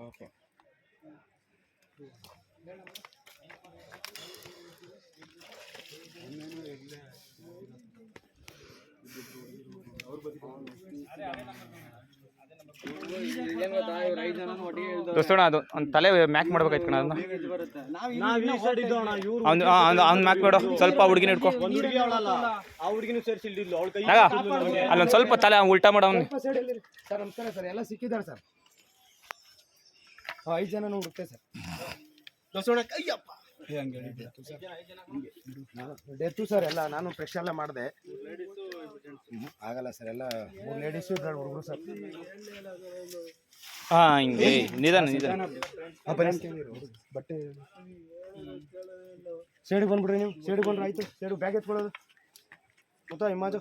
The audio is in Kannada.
ಓಕೆ ದೋಸ್ತೋಣ ಅದು ಒಂದು ತಲೆ ಮ್ಯಾಕ್ ಮಾಡ್ಬೇಕಾಯ್ತು ಕಣ ಅದನ್ನ ಅವ್ನು ಮ್ಯಾಕ್ ಮಾಡು ಸ್ವಲ್ಪ ಹುಡುಗಿನ ಹಿಡ್ಕೊ ಅಲ್ಲೊಂದು ಸ್ವಲ್ಪ ತಲೆ ಉಲ್ಟಾ ಮಾಡು ಅವ್ನು ಸರ್ ನಮಸ್ಕಾರ ಸರ್ ಎಲ್ಲ ಸಿಕ್ಕಿದ್ದಾರೆ ಸರ್ 5 ಜನ ಹುಡುಕ್ತೆ ಸರ್ ಡೆತ್ತು ಸರ್ ಎಲ್ಲ ನಾನು ಫ್ರೆಶ್ ಎಲ್ಲ ಮಾಡಿದೆ ಆಗಲ್ಲ ಸರ್ ಎಲ್ಲ 3 ಲೇಡೀಸು 2 ಹುಡುಗರು ಸರ್ ಹಾಂ ಹಿಂಗೆ ನಿಧಾನ ಬಟ್ಟೆ ಸೈಡಿಗೆ ಬಂದ್ಬಿಡ್ರಿ ನೀವು ಸೈಡಿಗೆ ಬಂದ್ರೆ ಆಯ್ತು ಸೈಡು ಬ್ಯಾಗ್ ಎತ್ಕೊಳ್ಳೋದು ಗೊತ್ತಾ ಇಮಾಜು